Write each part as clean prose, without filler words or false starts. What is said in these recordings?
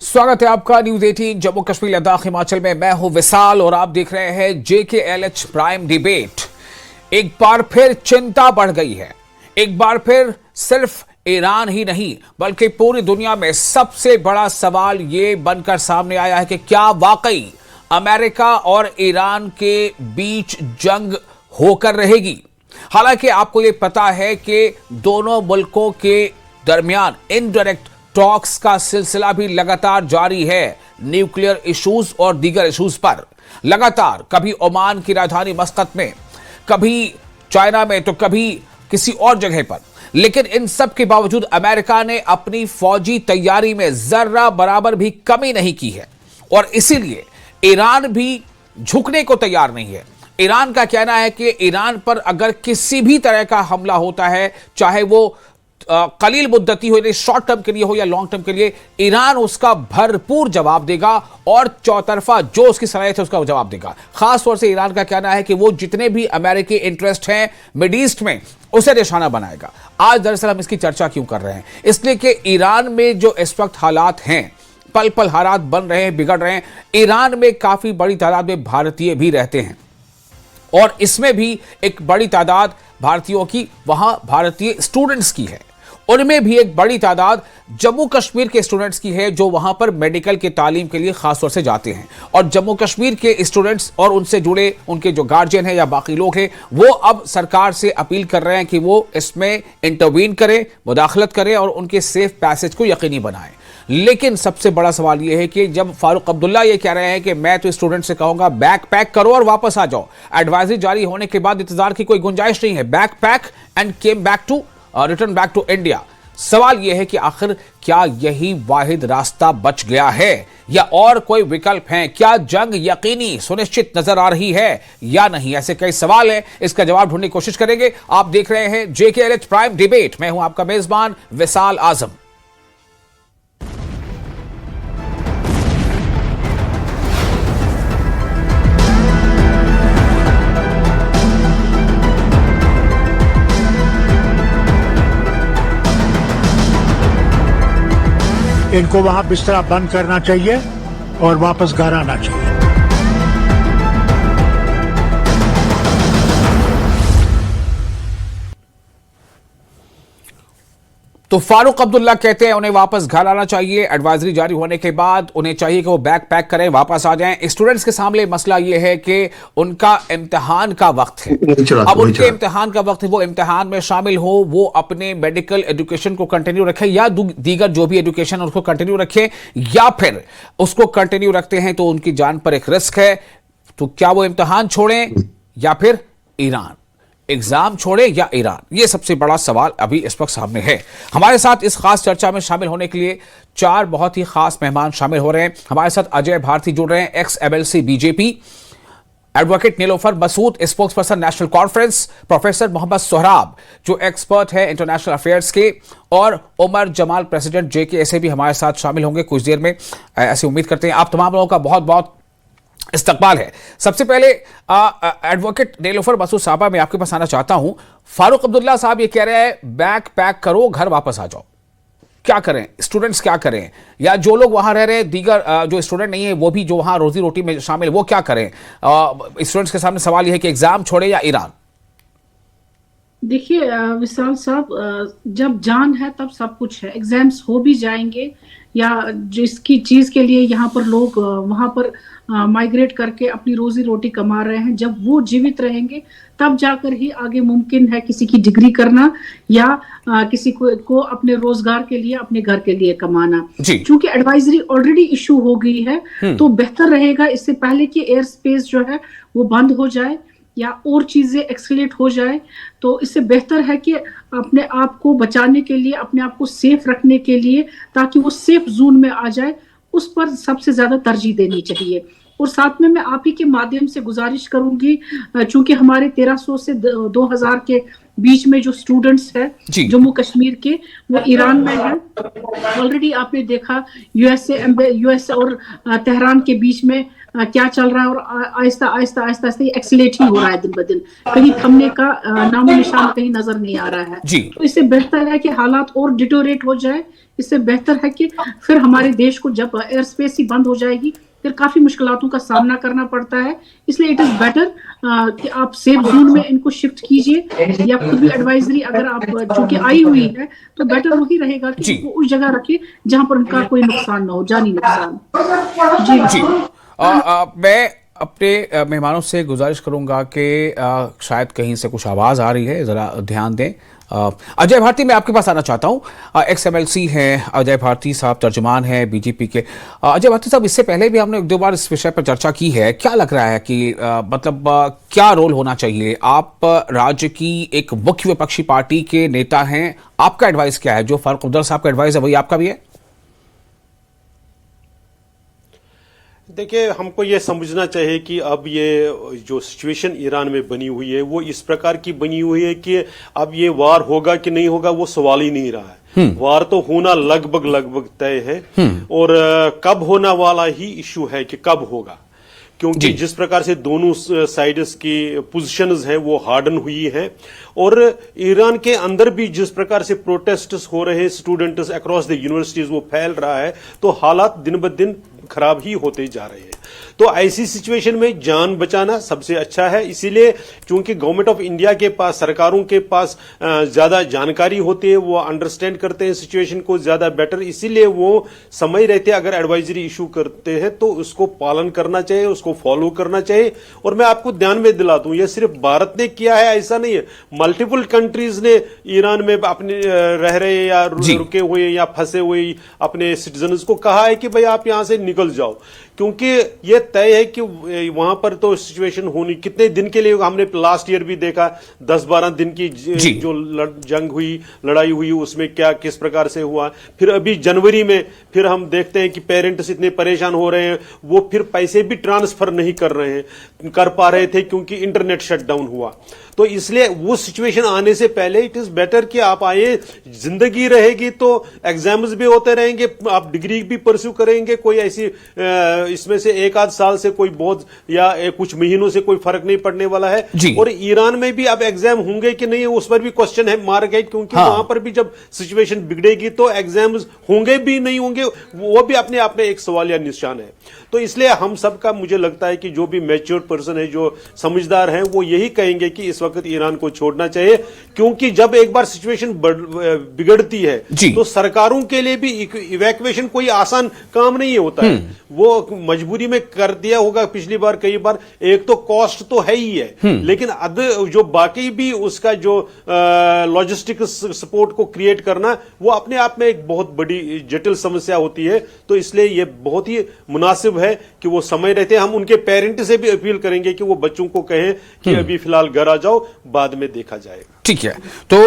स्वागत है आपका न्यूज 18 जम्मू कश्मीर लद्दाख हिमाचल में। मैं हूं विशाल और आप देख रहे हैं JKLH प्राइम डिबेट। एक बार फिर चिंता बढ़ गई है। एक बार फिर सिर्फ ईरान ही नहीं बल्कि पूरी दुनिया में सबसे बड़ा सवाल ये बनकर सामने आया है कि क्या वाकई अमेरिका और ईरान के बीच जंग होकर रहेगी। हालांकि आपको ये पता है कि दोनों मुल्कों के दरमियान इनडायरेक्ट टॉक्स का सिलसिला भी लगातार जारी है। न्यूक्लियर इश्यूज और दीगर इश्यूज पर लगातार, कभी ओमान की राजधानी मस्कत में, कभी चाइना में, तो कभी किसी और जगह पर। लेकिन इन सब के बावजूद अमेरिका ने अपनी फौजी तैयारी में जर्रा बराबर भी कमी नहीं की है और इसीलिए ईरान भी झुकने को तैयार नहीं है। ईरान का कहना है कि ईरान पर अगर किसी भी तरह का हमला होता है, चाहे वो कलील मुद्दती हो, शॉर्ट टर्म के लिए हो या लॉन्ग टर्म के लिए, ईरान उसका भरपूर जवाब देगा और चौतरफा जो उसकी सलाहियत है उसका जवाब देगा। खासतौर से ईरान का कहना है कि वो जितने भी अमेरिकी इंटरेस्ट हैं मिड ईस्ट में उसे निशाना बनाएगा। आज दरअसल हम इसकी चर्चा क्यों कर रहे हैं? इसलिए कि ईरान में जो इस वक्त हालात हैं, पल पल हालात बन रहे हैं, बिगड़ रहे हैं। ईरान में काफी बड़ी तादाद में भारतीय भी रहते हैं और इसमें भी एक बड़ी तादाद भारतीयों की वहां भारतीय स्टूडेंट्स की है। उनमें भी एक बड़ी तादाद जम्मू कश्मीर के स्टूडेंट्स की है जो वहां पर मेडिकल की तालीम के लिए खासतौर से जाते हैं। और जम्मू कश्मीर के स्टूडेंट्स और उनसे जुड़े उनके जो गार्जियन हैं या बाकी लोग हैं, वो अब सरकार से अपील कर रहे हैं कि वो इसमें इंटरवीन करें, मुदाखलत करें और उनके सेफ पैसेज को यकीनी बनाएं। लेकिन सबसे बड़ा सवाल यह है कि जब फारूक अब्दुल्ला ये कह रहे हैं कि मैं तो स्टूडेंट से कहूंगा बैग पैक करो और वापस आ जाओ, एडवाइजरी जारी होने के बाद इंतजार की कोई गुंजाइश नहीं है, bag pack and came back to return back to India. सवाल यह है कि आखिर क्या यही वाहिद रास्ता बच गया है या और कोई विकल्प है? क्या जंग यकीनी सुनिश्चित नजर आ रही है या नहीं? ऐसे कई सवाल हैं, इसका जवाब ढूंढने की कोशिश करेंगे। आप देख रहे हैं JKLH प्राइम डिबेट। मैं हूं आपका मेजबान विशाल आजम। इनको वहां बिस्तरा बंद करना चाहिए और वापस घर आना चाहिए। तो फारूक अब्दुल्ला कहते हैं उन्हें वापस घर आना चाहिए। एडवाइजरी जारी होने के बाद उन्हें चाहिए कि वो बैग पैक करें, वापस आ जाएं। स्टूडेंट्स के सामने मसला ये है कि उनका इम्तिहान का वक्त है। अब उनके इम्तिहान का वक्त है, वो इम्तिहान में शामिल हो, वो अपने मेडिकल एजुकेशन को कंटिन्यू रखें या दीगर जो भी एजुकेशन उसको कंटिन्यू रखें, या फिर उसको कंटिन्यू रखते हैं तो उनकी जान पर एक रिस्क है। तो क्या वो इम्तिहान छोड़ें या फिर ईरान, एग्जाम छोड़े या ईरान? ये सबसे बड़ा सवाल अभी इस वक्त सामने है। हमारे साथ इस खास चर्चा में शामिल होने के लिए चार बहुत ही खास मेहमान शामिल हो रहे हैं। हमारे साथ अजय भारती जुड़ रहे हैं, ex MLC BJP, advocate Nilofar Masood, spokesperson national conference, professor Mohammad Sohrab जो एक्सपर्ट है इंटरनेशनल अफेयर्स के, और उमर जमाल प्रेसिडेंट JKSA भी हमारे साथ शामिल होंगे कुछ देर में, ऐसी उम्मीद करते हैं। आप तमाम लोगों का बहुत बहुत इस्तकबाल है। सबसे पहले एडवोकेट नीलोफर मसूद साहबा, मैं आपके पास आना चाहता हूं। फारूक अब्दुल्ला साहब ये कह रहे हैं बैग पैक करो, घर वापस आ जाओ। क्या करें स्टूडेंट्स, क्या करें? या जो लोग वहां रह रहे हैं, दीगर जो स्टूडेंट नहीं है वो भी जो वहां रोजी रोटी में शामिल, वो क्या करें? स्टूडेंट्स के सामने सवाल यह है कि एग्जाम छोड़े या ईरान? देखिए विशाल साहब, जब जान है तब सब कुछ है। एग्जाम्स हो भी जाएंगे या जिसकी चीज के लिए यहाँ पर लोग वहां पर माइग्रेट करके अपनी रोजी रोटी कमा रहे हैं, जब वो जीवित रहेंगे तब जाकर ही आगे मुमकिन है किसी की डिग्री करना या किसी को अपने रोजगार के लिए, अपने घर के लिए कमाना। क्योंकि एडवाइजरी ऑलरेडी इशू हो गई है तो बेहतर रहेगा इससे पहले कि एयर स्पेस जो है वो बंद हो जाए या और चीजें एक्सलेट हो जाए, तो इससे बेहतर है कि अपने आप को बचाने के लिए, अपने आप को सेफ रखने के लिए, ताकि वो सेफ जोन में आ जाए, उस पर सबसे ज्यादा तरजीह देनी चाहिए। और साथ में मैं आप ही के माध्यम से गुजारिश करूंगी, चूंकि हमारे 1300 से 2000 के बीच में जो स्टूडेंट्स हैं जम्मू कश्मीर के, वो ईरान में है। ऑलरेडी आपने देखा यूएसए और तेहरान के बीच में क्या चल रहा है, और आहिस्ता आहिस्ता आहिस्ता आहिस्ता ये एक्सीलेट ही हो रहा है दिन ब दिन, कहीं थमने का नामो निशान कहीं नजर नहीं आ रहा है। जी। तो इससे बेहतर है कि हालात और डिटोरेट हो जाए। इससे बेहतर है कि फिर हमारे देश को जब एयर स्पेस ही बंद हो जाएगी फिर काफी मुश्किलातों का सामना करना पड़ता है। इसलिए इट इज बेटर कि आप सेफ जोन में इनको शिफ्ट कीजिए, या खुद भी एडवाइजरी अगर आप जो कि आई हुई है तो बेटर वही रहेगा कि इनको उस जगह रखिए जहां पर उनका कोई नुकसान ना हो, जानी नुकसान। जी जी। मैं अपने मेहमानों से गुजारिश करूंगा कि शायद कहीं से कुछ आवाज आ रही है, जरा ध्यान दें। अजय भारती, मैं आपके पास आना चाहता हूं। एक्स MLC हैं अजय भारती साहब, तर्जुमान हैं बीजेपी के। अजय भारती साहब, इससे पहले भी हमने एक दो बार इस विषय पर चर्चा की है। क्या लग रहा है कि मतलब क्या रोल होना चाहिए? आप राज्य की एक मुख्य विपक्षी पार्टी के नेता हैं, आपका एडवाइस क्या है? जो फारूक अब्दुल्ला साहब का एडवाइस है वही आपका भी है? देखिए, हमको ये समझना चाहिए कि अब ये जो सिचुएशन ईरान में बनी हुई है वो इस प्रकार की बनी हुई है कि अब ये वार होगा कि नहीं होगा वो सवाल ही नहीं रहा है। वार तो होना लगभग तय है, और कब होना वाला ही इश्यू है कि कब होगा, क्योंकि जिस प्रकार से दोनों साइड्स की पोजीशंस हैं वो हार्डन हुई है, और ईरान के अंदर भी जिस प्रकार से प्रोटेस्ट्स हो रहे हैं स्टूडेंट्स अक्रॉस द यूनिवर्सिटीज वो फैल रहा है, तो हालात दिन ब दिन खराब ही होते जा रहे हैं। तो ऐसी सिचुएशन में जान बचाना सबसे अच्छा है। इसीलिए क्योंकि गवर्नमेंट ऑफ इंडिया के पास, सरकारों के पास ज्यादा जानकारी होती है, वो अंडरस्टैंड करते हैं सिचुएशन को ज्यादा बेटर, इसीलिए वो समय रहते अगर एडवाइजरी इशू करते हैं तो उसको पालन करना चाहिए, उसको फॉलो करना चाहिए। और मैं आपको ध्यान में दिला दूं, ये सिर्फ भारत ने किया है ऐसा नहीं है, मल्टीपल कंट्रीज ने ईरान में अपने रह रहे या रुके हुए या फंसे हुए अपने सिटीजन्स को कहा है कि भाई आप यहां से निकल जाओ, क्योंकि ये तय है कि वहां पर तो सिचुएशन होनी कितने दिन के लिए, हमने लास्ट ईयर भी देखा 10-12 दिन की जो जंग हुई, लड़ाई हुई, उसमें क्या किस प्रकार से हुआ। फिर अभी जनवरी में फिर हम देखते हैं कि पेरेंट्स इतने परेशान हो रहे हैं, वो फिर पैसे भी ट्रांसफर नहीं कर पा रहे थे क्योंकि इंटरनेट शटडाउन हुआ। तो इसलिए वो सिचुएशन आने से पहले इट इज बेटर कि आप आए, जिंदगी रहेगी तो एग्जाम्स भी होते रहेंगे, आप डिग्री भी परस्यू करेंगे, कोई ऐसी इसमें से एक आध साल से कोई बहुत या कुछ महीनों से कोई फर्क नहीं पड़ने वाला है। और ईरान में भी अब एग्जाम होंगे कि नहीं उस पर भी क्वेश्चन है मार्क है, क्योंकि वहां पर भी जब सिचुएशन बिगड़ेगी तो एग्जाम्स होंगे भी नहीं होंगे, वो भी अपने आप में एक सवाल या निशान है। तो इसलिए हम सबका मुझे लगता है कि जो भी मैच्योर पर्सन है, जो समझदार हैं, वो यही कहेंगे कि इस वक्त ईरान को छोड़ना चाहिए, क्योंकि जब एक बार सिचुएशन बिगड़ती है तो सरकारों के लिए भी इवैक्यूएशन कोई आसान काम नहीं होता है, वो मजबूरी में कर दिया होगा पिछली बार कई बार। एक तो कॉस्ट तो है ही है, लेकिन जो बाकी भी उसका जो लॉजिस्टिक सपोर्ट को क्रिएट करना वो अपने आप में एक बहुत बड़ी जटिल समस्या होती है। तो इसलिए ये बहुत ही मुनासिब है कि वो समय रहते, हम उनके पेरेंट से भी अपील करेंगे कि वो बच्चों को कहें कि अभी फिलहाल घर आ जाओ, बाद में देखा जाएगा। ठीक है, तो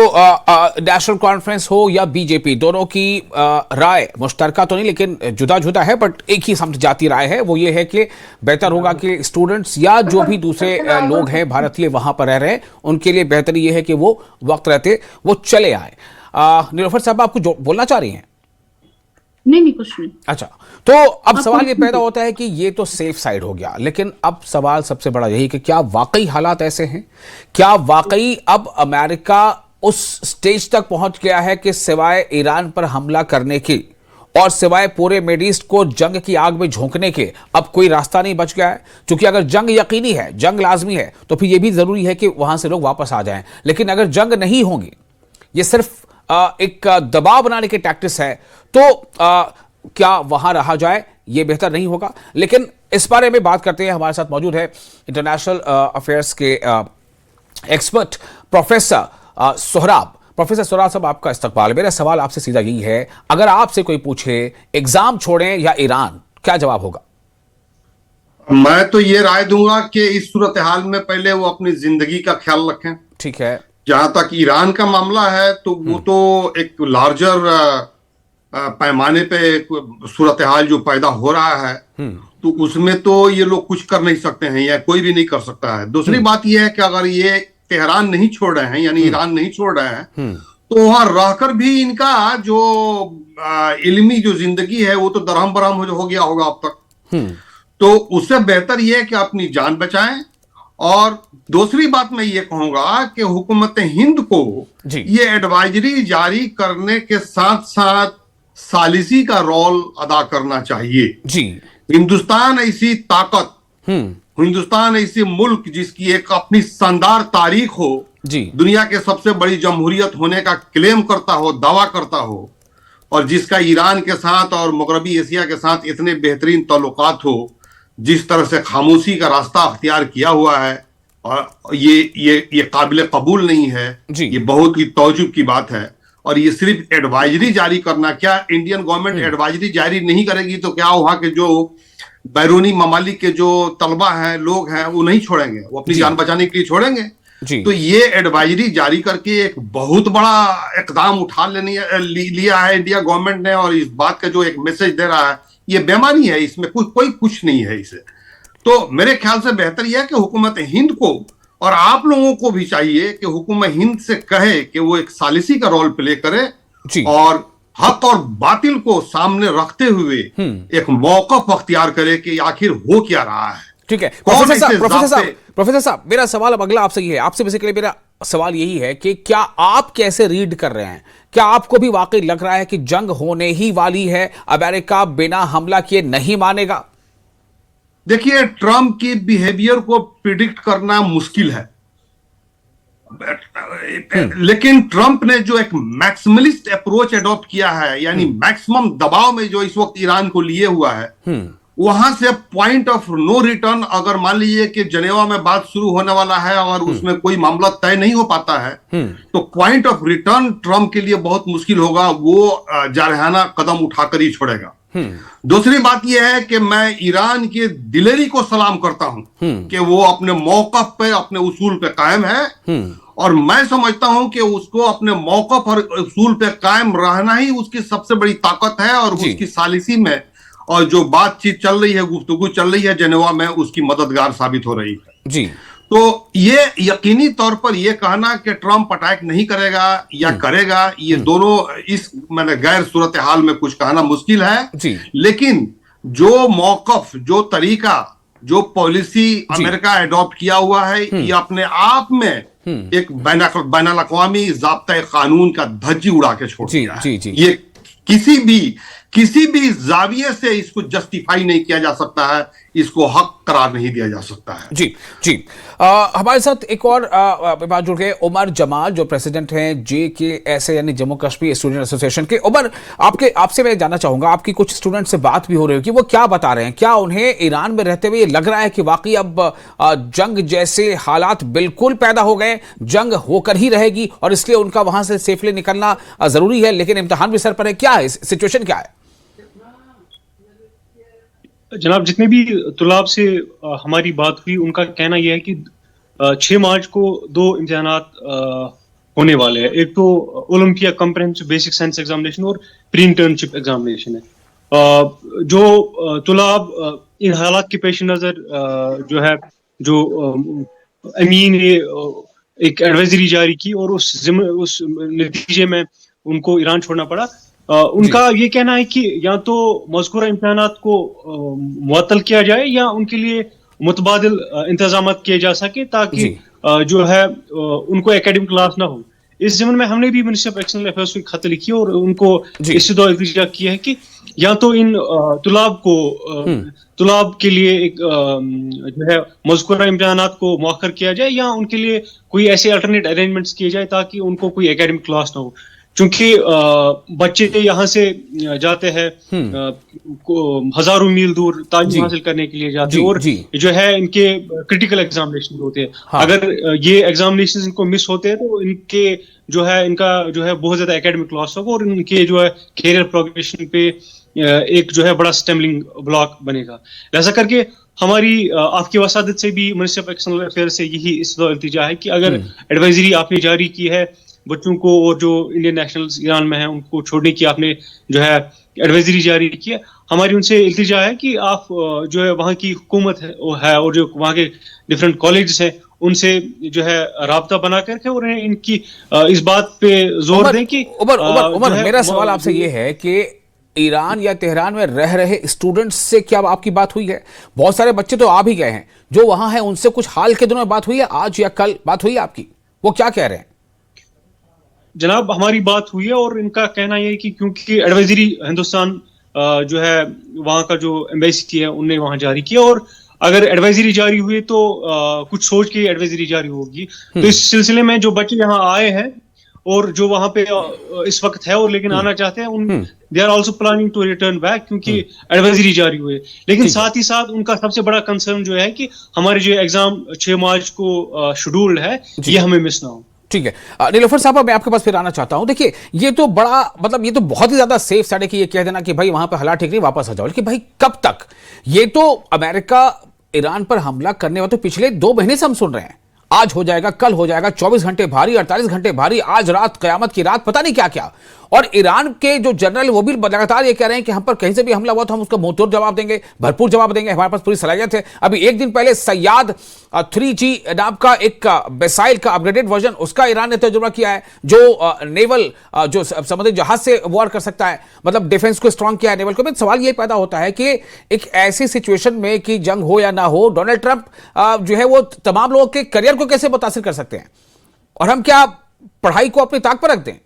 नेशनल कॉन्फ्रेंस हो या बीजेपी, दोनों की राय मुश्तरका तो नहीं लेकिन जुदा जुदा है, बट एक ही समझ जाती राय है, वो ये है कि बेहतर होगा कि स्टूडेंट्स या जो भी दूसरे लोग हैं भारतीय वहां पर रह रहे हैं, उनके लिए बेहतर ये है कि वो वक्त रहते वो चले आए। निलोफर साहब, आप कुछ बोलना चाह रही हैं? नहीं, कुछ नहीं। अच्छा, तो अब सवाल ये पैदा होता है कि ये तो सेफ साइड हो गया, लेकिन अब सवाल सबसे बड़ा यही कि क्या वाकई हालात ऐसे हैं? क्या वाकई अब अमेरिका उस स्टेज तक पहुंच गया है कि सिवाय ईरान पर हमला करने की और सिवाय पूरे मिड ईस्ट को जंग की आग में झोंकने के अब कोई रास्ता नहीं बच गया है? क्योंकि अगर जंग यकीनी है, जंग लाजमी है, तो फिर यह भी जरूरी है कि वहां से लोग वापस आ जाएं। लेकिन अगर जंग नहीं होगी, ये सिर्फ एक दबाव बनाने की टैक्टिस है, तो क्या वहां रहा जाए? ये बेहतर नहीं होगा। लेकिन इस बारे में बात करते हैं, हमारे साथ मौजूद है इंटरनेशनल अफेयर्स के expert professor Sohrab. Professor Sohrab साहब, आपका इस्तकबाल। मेरा सवाल आपसे सीधा यही है, अगर आपसे कोई पूछे एग्जाम छोड़ें या ईरान, क्या जवाब होगा? मैं तो ये राय दूंगा कि इस सूरत हाल में पहले वो अपनी जिंदगी का ख्याल रखें। ठीक है। जहां तक ईरान का मामला है तो वो तो एक लार्जर पैमाने पे सूरत हाल जो पैदा हो रहा है, तो उसमें तो ये लोग कुछ कर नहीं सकते हैं या कोई भी नहीं कर सकता है। दूसरी बात यह है कि अगर ये तेहरान नहीं छोड़ रहे हैं, यानी ईरान नहीं छोड़ रहे हैं, तो वहां रहकर भी इनका जो इल्मी जो जिंदगी है वो तो दरहम बरहम हो गया होगा अब तक। तो उससे बेहतर यह है कि अपनी जान बचाएं। और दूसरी बात मैं ये कहूंगा कि हुकूमत हिंद को ये एडवाइजरी जारी करने के साथ साथ सालिसी का रोल अदा करना चाहिए जी। हिंदुस्तान ऐसी ताकत, हिंदुस्तान ऐसी मुल्क जिसकी एक अपनी शानदार तारीख हो जी, दुनिया के सबसे बड़ी जमहूरियत होने का क्लेम करता हो, दावा करता हो, और जिसका ईरान के साथ और मगरबी एशिया के साथ इतने बेहतरीन ताल्लुकात हो, जिस तरह से खामोशी का रास्ता अख्तियार किया हुआ है, और ये काबिल कबूल नहीं है जी। ये बहुत ही तौजुब की बात है। और ये सिर्फ एडवाइजरी जारी करना, क्या इंडियन गवर्नमेंट एडवाइजरी जारी नहीं करेगी तो क्या वहां के जो बैरूनी ममालिक के जो तलबा हैं, लोग हैं, वो नहीं छोड़ेंगे, वो अपनी जान बचाने के लिए छोड़ेंगे जी। तो ये एडवाइजरी जारी करके एक बहुत बड़ा इकदाम उठा लिया है इंडिया गवर्नमेंट ने, और इस बात का जो एक मैसेज दे रहा है, ये बेमानी है, इसमें कोई कुछ नहीं है इसे। तो मेरे ख्याल से बेहतर यह है कि हुकूमत हिंद को और आप लोगों को भी चाहिए कि हुकूमत हिंद से कहे कि वो एक सालिसी का रोल प्ले करे जी। और हक और बातिल को सामने रखते हुए एक मौक़िफ़ अख्तियार करे कि आखिर हो क्या रहा है। ठीक है प्रोफेसर साहब, मेरा सवाल अब अगला आपसे ये है, आपसे बेसिकली मेरा सवाल यही है कि क्या आप कैसे रीड कर रहे हैं, क्या आपको भी वाकई लग रहा है कि जंग होने ही वाली है, अमेरिका बिना हमला किए नहीं मानेगा? देखिए, ट्रंप की बिहेवियर को प्रिडिक्ट करना मुश्किल है, लेकिन ट्रंप ने जो एक मैक्सिमलिस्ट अप्रोच अडॉप्ट किया है, यानी मैक्सिमम दबाव में जो इस वक्त ईरान को लिए हुआ है, वहां से पॉइंट ऑफ नो रिटर्न, अगर मान लीजिए कि जनेवा में बात शुरू होने वाला है और उसमें कोई मामला तय नहीं हो पाता है, तो पॉइंट ऑफ रिटर्न ट्रंप के लिए बहुत मुश्किल होगा, वो जारहाना कदम उठाकर ही छोड़ेगा। दूसरी बात यह है कि मैं ईरान के दिलेरी को सलाम करता हूं कि वो अपने मौक़िफ़ पे, अपने उसूल पे कायम है, और मैं समझता हूं कि उसको अपने मौक़िफ़ और उसूल पे कायम रहना ही उसकी सबसे बड़ी ताकत है, और उसकी सालिसी में और जो बातचीत चल रही है, गुफ्तगू चल रही है जेनेवा में, उसकी मददगार साबित हो रही है जी। तो ये यकीनी तौर पर यह कहना कि ट्रंप अटैक नहीं करेगा या करेगा, ये दोनों इस मैंने गैर सूरत हाल में कुछ कहना मुश्किल है जी। लेकिन जो मौक़िफ़, जो तरीका, जो पॉलिसी अमेरिका एडॉप्ट किया हुआ है, ये अपने आप में एक बैनुल अक़वामी ज़ाब्ता कानून का धज्जी उड़ा के छोड़ दिया है। ये किसी भी जाविये से इसको जस्टिफाई नहीं किया जा सकता है, इसको हक करार नहीं दिया जा सकता है जी जी। हमारे साथ एक और बात जुड़ गए, उमर जमाल जो प्रेसिडेंट हैं JKSA यानी जम्मू कश्मीर स्टूडेंट एसोसिएशन के। उमर, आपसे मैं जानना चाहूंगा, आपकी कुछ स्टूडेंट से बात भी हो रही है कि वो क्या बता रहे हैं, क्या उन्हें ईरान में रहते हुए लग रहा है कि वाकई अब जंग जैसे हालात बिल्कुल पैदा हो गए, जंग होकर ही रहेगी और इसलिए उनका वहां से सेफली निकलना जरूरी है, लेकिन इम्तिहान भी सर पर है, क्या है सिचुएशन, क्या है? जनाब, जितने भी तुलाब से हमारी बात हुई, उनका कहना यह है कि 6 मार्च को 2 इम्तिहानात होने वाले हैं। एक तो Olympia comprehensive basic science examination और प्री इंटर्नशिप एग्जामिनेशन है। जो तुलाब इन हालात के पेश नज़र जो है, जो अमीन ने एक एडवाइजरी जारी की और उस नतीजे में उनको ईरान छोड़ना पड़ा। उनका ये कहना है कि या तो मज़कूरा इम्तिहानात को मुअत्तल किया जाए या उनके लिए मुतबादिल इंतजाम किए जा सके, ताकि जो है उनको एकेडमिक लॉस ना हो। इस ज़मन में हमने भी मिनिस्टर ऑफ एक्सटर्नल अफेयर्स को खत लिखी और उनको इस्तिदा इल्तिजा किया है कि या तो इन तुलाब के लिए एक जो है मज़कूरा इम्तिहानात को मौखर किया जाए, या उनके लिए कोई ऐसे अल्टरनेट अरेंजमेंट्स किए जाए ताकि उनको कोई एकेडमिक लॉस ना हो। चूंकि बच्चे यहाँ से जाते हैं हजारों मील दूर तालीम हासिल करने के लिए जाते हैं, और जो है इनके क्रिटिकल एग्जामिनेशन होते हैं। हाँ। अगर ये एग्जामिनेशन इनको मिस होते हैं तो इनके जो है इनका जो है बहुत ज्यादा एकेडमिक लॉस होगा और इनके जो है कैरियर प्रोग्रेशन पे एक जो है बड़ा स्टम्बलिंग ब्लॉक बनेगा। ऐसा करके हमारी आपकी वसादत से भी मिनिस्टर ऑफ एक्सटर्नल अफेयर से यही इल्तिजा है कि अगर एडवाइजरी आपने जारी की है बच्चों को, और जो इंडियन नेशनल्स ईरान में हैं उनको छोड़ने की आपने जो है एडवाइजरी जारी की है, हमारी उनसे इल्तिजा है कि आप जो है वहाँ की हुकूमत है और जो वहाँ के डिफरेंट कॉलेजेस हैं उनसे जो है राब्ता बना करके और इनकी इस बात पे जोर दें कि उमर मेरा सवाल आपसे ये है कि ईरान या तेहरान में रह रहे स्टूडेंट्स से क्या आपकी बात हुई है? बहुत सारे बच्चे तो आ भी गए हैं जो वहां हैं, उनसे कुछ हाल के दिनों में बात हुई है? आज या कल बात हुई है आपकी? वो क्या कह रहे हैं? जनाब, हमारी बात हुई है और इनका कहना यह है कि क्योंकि एडवाइजरी हिंदुस्तान जो है वहां का जो एम्बेसी है उनने वहां जारी किया, और अगर एडवाइजरी जारी हुई तो कुछ सोच के एडवाइजरी जारी होगी। तो इस सिलसिले में जो बच्चे यहाँ आए हैं और जो वहां पे इस वक्त है और लेकिन आना चाहते हैं, उन they are also planning to return back, क्योंकि एडवाइजरी जारी हुई है। लेकिन साथ ही साथ उनका सबसे बड़ा कंसर्न जो है कि हमारे जो एग्जाम 6 मार्च को शेड्यूल्ड है ये हमें मिस ना हो। ठीक है, नीलोफर साहब मैं आपके पास फिर आना चाहता हूं। देखिए, ये तो बड़ा मतलब ये तो बहुत ही ज्यादा सेफ साइड है कि ये कह देना कि भाई वहां पे हालात ठीक नहीं, वापस आ जाओ। लेकिन भाई कब तक? ये तो अमेरिका ईरान पर हमला करने वाले तो पिछले 2 महीने से हम सुन रहे हैं, आज हो जाएगा, कल हो जाएगा, 24 घंटे भारी, 48 घंटे भारी, आज रात कयामत की रात, पता नहीं क्या क्या। और ईरान के जो जनरल वो भी लगातार ये कह रहे हैं कि हम पर कहीं से भी हमला हुआ तो हम उसका मुंहतोड़ जवाब देंगे, भरपूर जवाब देंगे, हमारे पास पूरी सलाहियत है। अभी एक दिन पहले सयाद 3G नाम का एक मिसाइल का अपग्रेडेड वर्जन उसका ईरान ने तजुर्बा किया है, जो नेवल जो समुद्री जहाज से वॉर कर सकता है, मतलब डिफेंस को स्ट्रांग किया है नेवल को। सवाल ये पैदा होता है कि एक ऐसी सिचुएशन में कि जंग हो या ना हो, डोनाल्ड ट्रंप जो है वो तमाम लोगों के करियर को कैसे मुतासिर कर सकते हैं, और हम क्या पढ़ाई को अपनी ताक पर रख दें?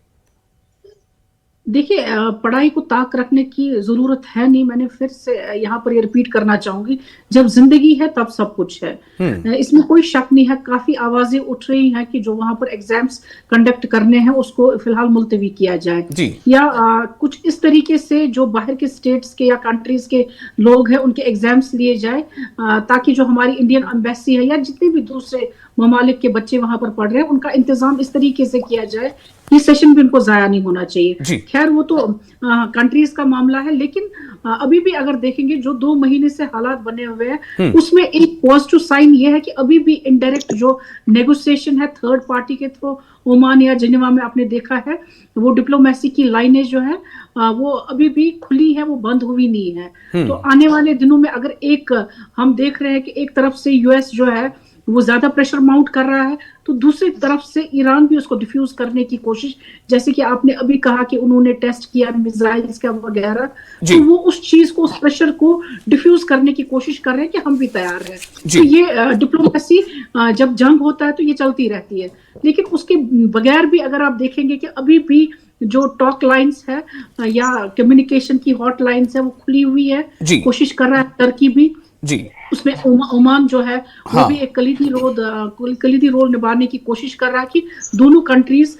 देखिए, पढ़ाई को ताक रखने की जरूरत है नहीं। मैंने फिर से यहाँ पर ये रिपीट करना चाहूंगी, जब जिंदगी है तब सब कुछ है, इसमें कोई शक नहीं है। काफी आवाजें उठ रही हैं कि जो वहां पर एग्जाम्स कंडक्ट करने हैं उसको फिलहाल मुलतवी किया जाए, या कुछ इस तरीके से जो बाहर के स्टेट्स के या कंट्रीज के लोग हैं उनके एग्जाम्स लिए जाए, ताकि जो हमारी इंडियन एम्बेसी है या जितने भी दूसरे ममालिक के बच्चे वहां पर पढ़ रहे हैं उनका इंतजाम इस तरीके से किया जाए कि सेशन भी उनको जाया नहीं होना चाहिए। खैर वो तो कंट्रीज का मामला है, लेकिन अभी भी अगर देखेंगे जो 2 महीने से हालात बने हुए हैं उसमें एक पॉजिटिव साइन ये है कि अभी भी इनडायरेक्ट जो नेगोशिएशन है थर्ड पार्टी के थ्रू ओमान या जिनेवा में आपने देखा है, वो डिप्लोमेसी की लाइनें जो है वो अभी भी खुली है, वो बंद हुई नहीं है। तो आने वाले दिनों में अगर एक हम देख रहे हैं कि एक तरफ से यूएस जो है वो ज्यादा प्रेशर माउंट कर रहा है, तो दूसरी तरफ से ईरान भी उसको डिफ्यूज करने की कोशिश, जैसे कि आपने अभी कहा कि उन्होंने टेस्ट किया मिसाइल्स का वगैरह, तो वो उस चीज को, उस प्रेशर को डिफ्यूज करने की कोशिश कर रहे हैं कि हम भी तैयार हैं। तो ये डिप्लोमेसी जब जंग होता है तो ये चलती रहती है, लेकिन उसके बगैर भी अगर आप देखेंगे कि अभी भी जो टॉक लाइंस है या कम्युनिकेशन की हॉट लाइंस है वो खुली हुई है, कोशिश कर रहा है टर्की भी उसमें, ओमान जो है वो भी एक कलीदी रोल निभाने की कोशिश कर रहा है कि दोनों कंट्रीज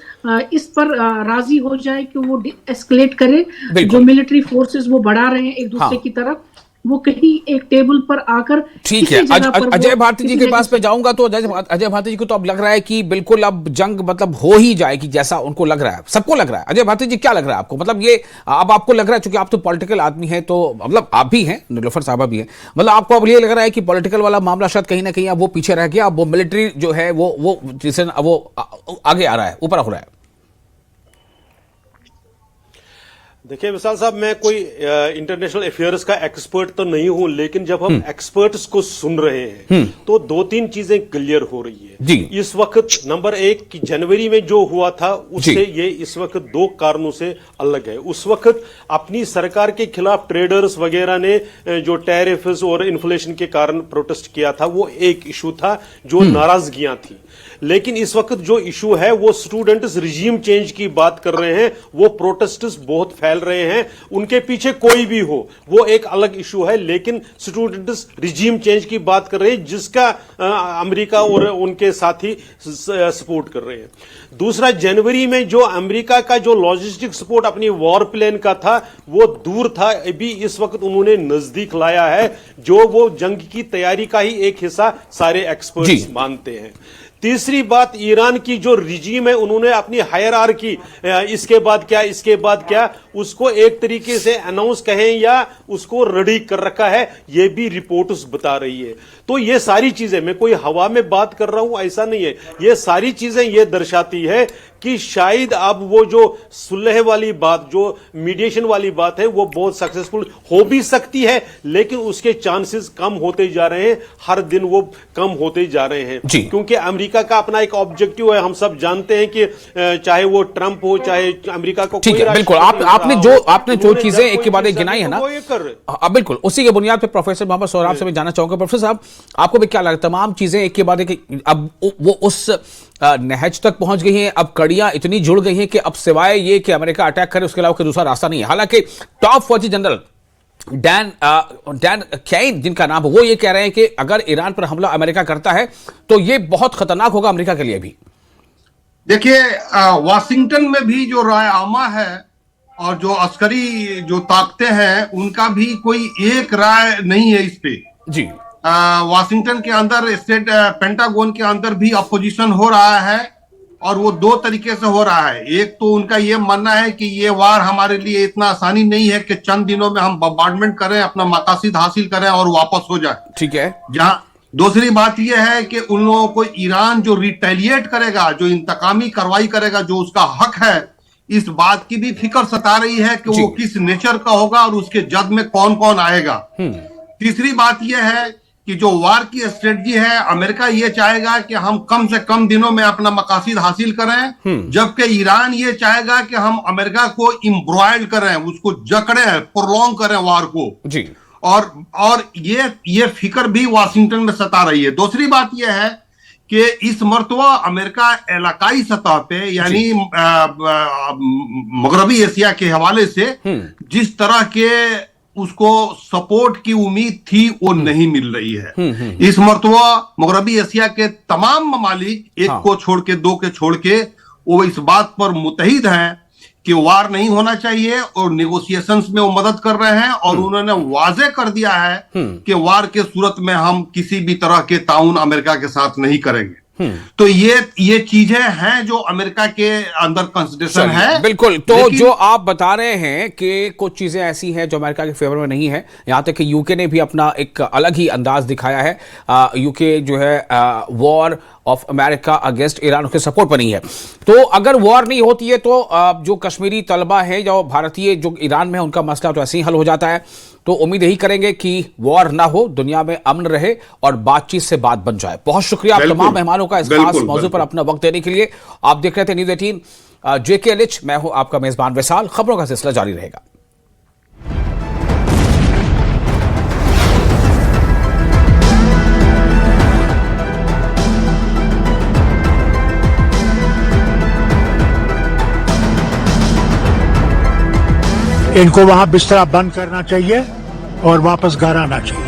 इस पर राजी हो जाए कि वो एस्केलेट करे, जो मिलिट्री फोर्सेस वो बढ़ा रहे हैं एक दूसरे की तरफ, वो कहीं एक टेबल पर आकर। ठीक है, अजय भारती जी के पास पे जाऊंगा तो अजय भारती जी को तो अब लग रहा है कि बिल्कुल अब जंग मतलब हो ही जाएगी, जैसा उनको लग रहा है, सबको लग रहा है। अजय भारती जी क्या लग रहा है आपको? मतलब ये अब आपको लग रहा है, चूंकि आप तो पॉलिटिकल आदमी हैं, तो मतलब आप भी हैं, नीलोफर साहबा भी हैं, मतलब आपको अब ये लग रहा है कि पॉलिटिकल वाला मामला शायद कहीं ना कहीं अब वो पीछे रह गया, अब वो मिलिट्री जो है वो जिसे वो आगे आ रहा है, ऊपर हो रहा है? देखिए विशाल साहब, मैं कोई इंटरनेशनल अफेयर्स का एक्सपर्ट तो नहीं हूं, लेकिन जब हम एक्सपर्ट्स को सुन रहे हैं तो 2-3 चीजें क्लियर हो रही है इस वक्त। नंबर 1 कि जनवरी में जो हुआ था उससे ये इस वक्त 2 कारणों से अलग है। उस वक्त अपनी सरकार के खिलाफ ट्रेडर्स वगैरह ने जो टैरिफ्स और इन्फ्लेशन के कारण प्रोटेस्ट किया था, वो एक इशू था जो नाराजगियां थी। लेकिन इस वक्त जो इशू है वो स्टूडेंट्स रिजीम चेंज की बात कर रहे हैं, वो प्रोटेस्ट्स बहुत फैल रहे हैं, उनके पीछे कोई भी हो वो एक अलग इशू है, लेकिन स्टूडेंट्स रिजीम चेंज की बात कर रहे हैं जिसका अमेरिका और उनके साथी सपोर्ट कर रहे हैं। दूसरा, जनवरी में जो अमेरिका का जो लॉजिस्टिक सपोर्ट अपनी वॉर प्लान का था वो दूर था, अभी इस वक्त उन्होंने नजदीक लाया है, जो वो जंग की तैयारी का ही एक हिस्सा सारे एक्सपर्ट्स मानते हैं। तीसरी बात, ईरान की जो रिजीम है उन्होंने अपनी हायरार्की, इसके बाद क्या, इसके बाद क्या, उसको एक तरीके से अनाउंस कहें या उसको रेडी कर रखा है, ये भी रिपोर्ट्स बता रही है। तो ये सारी चीजें, मैं कोई हवा में बात कर रहा हूं ऐसा नहीं है, ये सारी चीजें ये दर्शाती है कि शायद अब वो जो सुलह वाली बात, जो मीडिएशन वाली बात है, वो बहुत सक्सेसफुल हो भी सकती है, लेकिन उसके चांसेस कम होते जा रहे हैं, हर दिन वो कम होते जा रहे हैं, क्योंकि अमेरिका अमेरिका का अपना एक ऑब्जेक्टिव है, हम सब जानते हैं कि चाहे वो ट्रंप हो चाहे अमेरिका को, ठीक है, बिल्कुल आपने जो चीजें एक के बाद एक गिनाई है ना, बिल्कुल उसी के बुनियाद पर प्रोफेसर मोहम्मद सोहराब से मैं जानना चाहूंगा, प्रोफेसर साहब आपको भी क्या लगता है, तमाम चीजें एक के बाद एक अब वो उस नहज तक पहुंच गई हैं, अब कड़ियां इतनी जुड़ गई हैं कि अब सिवाय ये कि अमेरिका अटैक करे उसके अलावा कोई दूसरा रास्ता नहीं है। हालांकि टॉप फौजी जनरल डैन कैन जिनका नाम है, वो ये कह रहे हैं कि अगर ईरान पर हमला अमेरिका करता है तो ये बहुत खतरनाक होगा अमेरिका के लिए भी। देखिए, वाशिंगटन में भी जो राय आमा है और जो अस्करी जो ताकतें हैं उनका भी कोई एक राय नहीं है इस पे जी। वाशिंगटन के अंदर स्टेट पेंटागन के अंदर भी अपोजिशन हो रहा है और वो दो तरीके से हो रहा है। एक तो उनका ये मानना है कि ये वार हमारे लिए इतना आसानी नहीं है कि चंद दिनों में हम बम्बार्डमेंट करें, अपना मकासद हासिल करें और वापस हो जाए। ठीक है। जहां दूसरी बात यह है कि उन लोगों को ईरान जो रिटेलिएट करेगा, जो इंतकामी कार्रवाई करेगा, जो उसका हक है, इस बात की भी फिक्र सता रही है कि वो किस नेचर का होगा और उसके जद में कौन कौन आएगा। तीसरी बात यह है कि जो वार की स्ट्रेटजी है, अमेरिका ये चाहेगा कि हम कम से कम दिनों में अपना मकासद हासिल करें, जबकि ईरान ये चाहेगा कि हम अमेरिका को एम्ब्रॉयड करें, उसको जकड़ें, प्रोलॉन्ग करें वार को जी। और ये फिक्र भी वाशिंगटन में सता रही है। दूसरी बात यह है कि इस मर्तबा अमेरिका इलाकाई सतह पे यानी मगरबी एशिया के हवाले से जिस तरह के उसको सपोर्ट की उम्मीद थी वो नहीं मिल रही है। इस मर्तबा मगरबी एशिया के तमाम ममालिक एक को छोड़ के, दो के छोड़ के, वो इस बात पर मुतहिद हैं कि वार नहीं होना चाहिए और नेगोशिएशंस में वो मदद कर रहे हैं और उन्होंने वाजे कर दिया है कि वार के सूरत में हम किसी भी तरह के ताउन अमेरिका के साथ नहीं करेंगे। तो ये चीजें हैं जो अमेरिका के अंदर कंसिडरेशन है। बिल्कुल। तो जो आप बता रहे हैं कि कुछ चीजें ऐसी हैं जो अमेरिका के फेवर में नहीं है, यहां तक कि यूके ने भी अपना एक अलग ही अंदाज दिखाया है। यूके जो है war of America against Iran उसके सपोर्ट पर नहीं है। तो अगर वॉर नहीं होती है तो जो कश्मीरी तलबा है जो भारतीय जो ईरान में है उनका मसला तो ऐसे ही हल हो जाता है। तो उम्मीद यही करेंगे कि वॉर ना हो, दुनिया में अमन रहे और बातचीत से बात बन जाए। बहुत शुक्रिया आप तमाम मेहमानों का इस खास मौजू पर अपना वक्त देने के लिए। आप देख रहे थे न्यूज़ 18 JKLH, मैं हूं आपका मेजबान विशाल। खबरों का सिलसिला जारी रहेगा। इनको वहां बिस्तरा बंद करना चाहिए और वापस घर आना चाहिए।